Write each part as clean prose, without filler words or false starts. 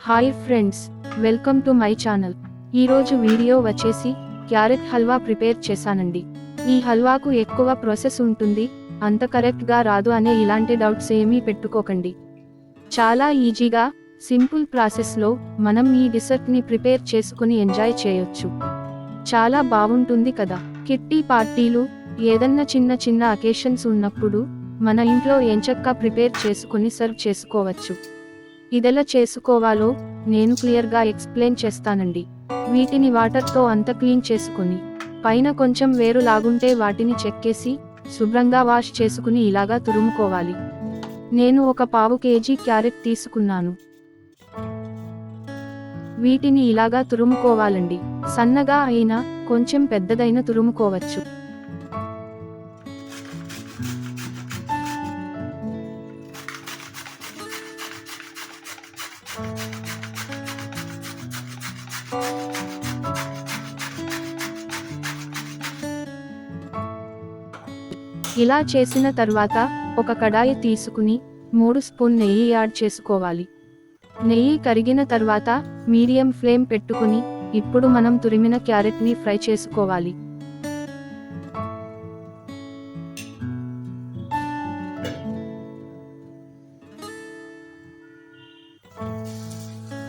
Hi friends, welcome to my channel. ఈరోజు video వచ్చేసి carrot halwa prepare చేశానండి. ఈ హల్వాకు ఎక్కువ ప్రాసెస్ ఉంటుంది, అంత కరెక్ట్గా రాదు అనే ఇలాంటి డౌట్స్ ఏమీ పెట్టుకోకండి. చాలా ఈజీగా సింపుల్ ప్రాసెస్లో మనం ఈ డిసర్ట్ని ప్రిపేర్ చేసుకుని ఎంజాయ్ చేయొచ్చు. చాలా బాగుంటుంది కదా. కిట్టి పార్టీలు, ఏదన్నా చిన్న చిన్న అకేషన్స్ ఉన్నప్పుడు మన ఇంట్లో ఎంచక్కా ప్రిపేర్ చేసుకుని సర్వ్ చేసుకోవచ్చు. ఇదెలా చేసుకోవాలో నేను క్లియర్గా ఎక్స్ప్లెయిన్ చేస్తానండి. వీటిని వాటర్తో అంత క్లీన్ చేసుకుని పైన కొంచెం వేరు లాగుంటే వాటిని చెక్కేసి శుభ్రంగా వాష్ చేసుకుని ఇలాగా తురుముకోవాలి. నేను ఒక పావు కేజీ క్యారెట్ తీసుకున్నాను. వీటిని ఇలాగా తురుముకోవాలండి. సన్నగా అయినా కొంచెం పెద్దదైన తురుముకోవచ్చు. ఇలా చేసిన తర్వాత ఒక కడాయి తీసుకుని 3 స్పూన్ నెయ్యి యాడ్ చేసుకోవాలి. నెయ్యి కరిగిన తర్వాత మీడియం ఫ్లేమ్ పెట్టుకుని ఇప్పుడు మనం తురిమిన క్యారెట్ని ఫ్రై చేసుకోవాలి.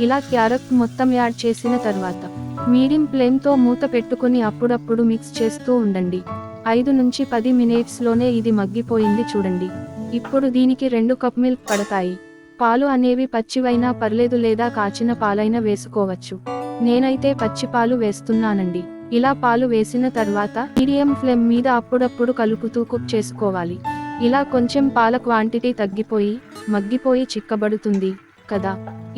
ఇలా క్యారెట్ మొత్తం యాడ్ చేసిన తర్వాత మీడియం ఫ్లేమ్తో మూత పెట్టుకుని అప్పుడప్పుడు మిక్స్ చేస్తూ ఉండండి. 5 నుంచి 10 మినిట్స్లోనే ఇది మగ్గిపోయింది చూడండి. ఇప్పుడు దీనికి 2 కప్ మిల్క్ పడతాయి. పాలు అనేవి పచ్చివైనా పర్లేదు లేదా కాచిన పాలైనా వేసుకోవచ్చు. నేనైతే పచ్చి పాలు వేస్తున్నానండి. ఇలా పాలు వేసిన తర్వాత మీడియం ఫ్లేమ్ మీద అప్పుడప్పుడు కలుపుతూ కుక్ చేసుకోవాలి. ఇలా కొంచెం పాల క్వాంటిటీ తగ్గిపోయి మగ్గిపోయి చిక్కబడుతుంది కదా.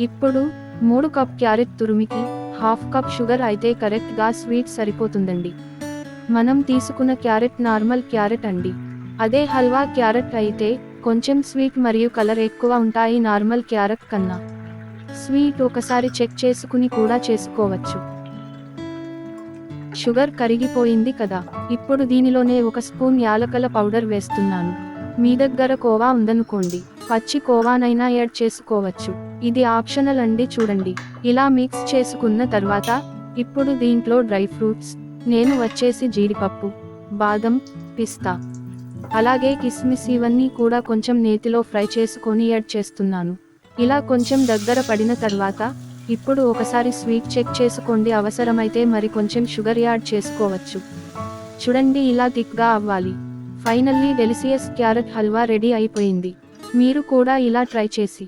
ఇప్పుడు 3 కప్ క్యారెట్ తురుమికి ½ కప్ షుగర్ అయితే కరెక్ట్గా స్వీట్ సరిపోతుందండి. మనం తీసుకున్న క్యారెట్ నార్మల్ క్యారెట్ అండి. అదే హల్వా క్యారెట్ అయితే కొంచెం స్వీట్ మరియు కలర్ ఎక్కువ ఉంటాయి నార్మల్ క్యారెట్ కన్నా. స్వీట్ ఒకసారి చెక్ చేసుకుని కూడా చేసుకోవచ్చు. షుగర్ కరిగిపోయింది కదా. ఇప్పుడు దీనిలోనే 1 స్పూన్ యాలకుల పౌడర్ వేస్తున్నాను. మీ దగ్గర కోవా ఉందనుకోండి, పచ్చి కోవానైనా యాడ్ చేసుకోవచ్చు. ఇది ఆప్షనల్ అండి చూడండి. ఇలా మిక్స్ చేసుకున్న తర్వాత ఇప్పుడు దీంట్లో డ్రై ఫ్రూట్స్, నేను వచ్చేసి జీడిపప్పు, బాదం, పిస్తా, అలాగే కిస్మిస్ ఇవన్నీ కూడా కొంచెం నేతిలో ఫ్రై చేసుకొని యాడ్ చేస్తున్నాను. ఇలా కొంచెం దగ్గర పడిన తర్వాత ఇప్పుడు ఒకసారి స్వీట్ చెక్ చేసుకోండి, అవసరమైతే మరి కొంచెం షుగర్ యాడ్ చేసుకోవచ్చు. చూడండి ఇలా థిక్గా అవ్వాలి. Finally delicious carrot halwa ready అయిపోయింది. మీరు కూడా ఇలా ట్రై చేసి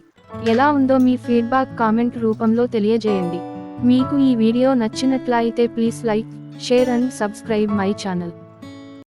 ఎలా ఉందో మీ ఫీడ్బ్యాక్ కామెంట్ రూపంలో తెలియజేయండి. మీకు ఈ వీడియో నచ్చినట్లయితే please like, share and subscribe my channel.